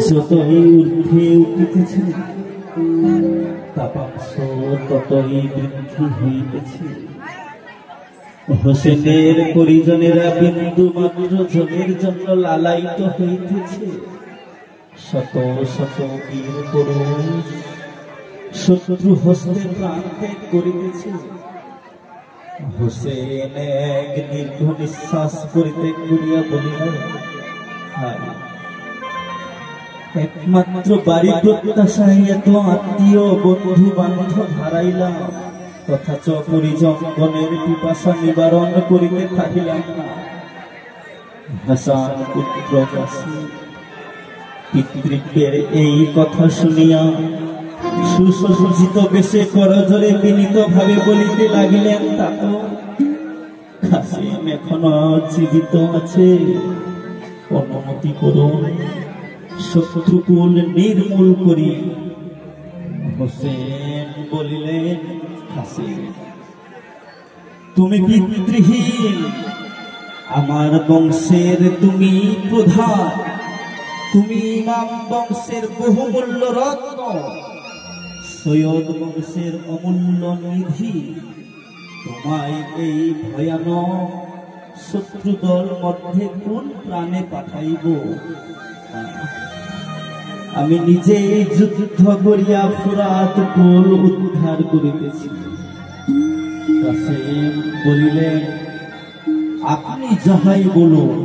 যতই ঊর্ধ্বে উঠিতেছে তাপাংশ ততই বৃদ্ধি হইতেছে। হোসেনের পরিজনেরা বিন্দু মাত্র জনের জন্য লালায়িত হইতেছে। শত শত বীর পুরুষ শত্রু হস্তে প্রাণ ত্যাগ করিতেছে। হোসেন এক দীর্ঘ নিঃশ্বাস পরিত্যাগ করিয়া বলিলেন, একমাত্র বাড়ি প্রত্যাশায় এত আত্মীয় বন্ধু বান্ধব হারাইলাম, অথচ পরিজনগণের পিপাসা নিবারণ করিতে থাকিলাম না। হাসান পুত্র কাসেম পিতৃব্যের এই কথা শুনিয়া সুসজ্জিত বেশে করজোড়ে বিনীত ভাবে বলিতে লাগিলেন, তাতো কাসেম এখনো জীবিত আছে, অনুমতি করুন শত্রুকুল নির্মূল করি। হোসেন বলিলেন, কাসেম তুমি পিতৃহীন, আমার বংশের তুমি প্রধান, তুমি ইমাম বংশের বহুমূল্য রত্ন, সৈয়দ বংশের অমূল্য নিধি। তোমায় এই ভয়ানক শত্রুদল মধ্যে কোন প্রাণে পাঠাইব? আমি নিজেই যুদ্ধ করিয়া ফুরাত কুল উদ্ধার করিতেছি। কাসেম বলিলেন, আপনি যাহাই বলুন।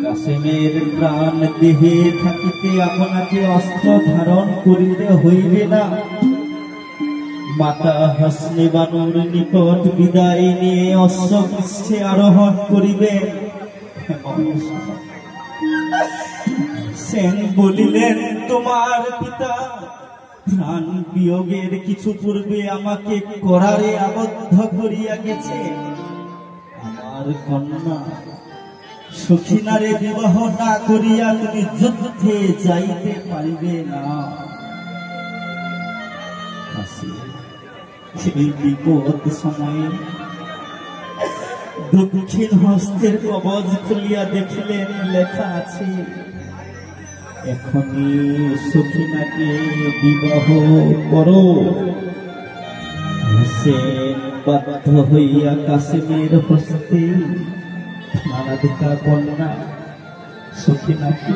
কাসেমের প্রাণ দেহে থাকিতে আপনাকে অস্ত্র ধারণ করিতে হইবে না। মাতা হাসনে বানুর নিকট বিদায় নিয়ে অশ্বপৃষ্ঠে আরোহণ করিবে। সেন বলিলেন, তোমার পিতা প্রাণ বিয়োগের কিছু পূর্বে আমাকে করারে আবদ্ধ করিয়া গেছে। আমার কন্যা সখিনারে বিবাহ না করিয়া তুমি যুদ্ধে যাইতে পারিবে না। সেই বিপদ সময়ে দক্ষিণ হস্তের কবজ খুলিয়া দেখিলেন, লেখা আছে, এখনই সখিনাকে বিবাহ করো। হোসেন বাধ্য হইয়া কাসেমের হস্তে মালাধিকা কন্যা সখিনাকে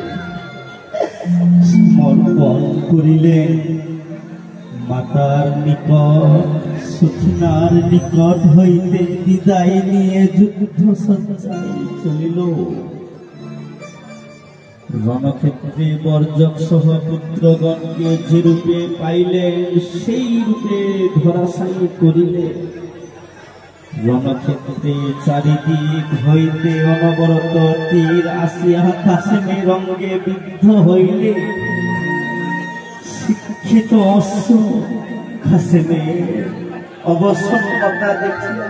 সমর্পণ করিলেন। মাতার নিকট সখিনার নিকট হইতে বিদায় নিয়ে যুদ্ধ সজ্জায় চলিল। রণক্ষেত্রে বর্জক সহ পুত্রগণকে যে রূপে পাইলেন সেই রূপে ধরাশায়ী করিলে। রণক্ষেত্রে চারিদিক হইতে অনবরত তীর আসিয়া কাসেমের অঙ্গে বিদ্ধ হইলে। শিক্ষিত অশ্ব কাসেমের অবসন্নতা দেখিয়া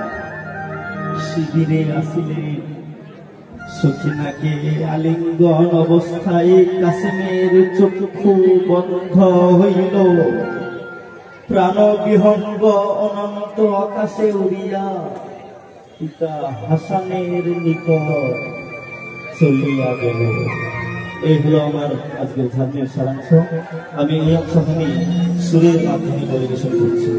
শিবিরে আসিলেন। সখিনাকে আলিঙ্গন অবস্থায় কাসেমের চক্ষু বন্ধ হইল। প্রাণ বিহঙ্গ অনন্ত আকাশে উড়িয়া পিতা হাসানের নিকট চলিয়া গেল। এই হলো আমার আজকের ধর্মের সারাংশ। আমি এই অংশখানি সুরের মাধ্যমে পরিবেশন করছি।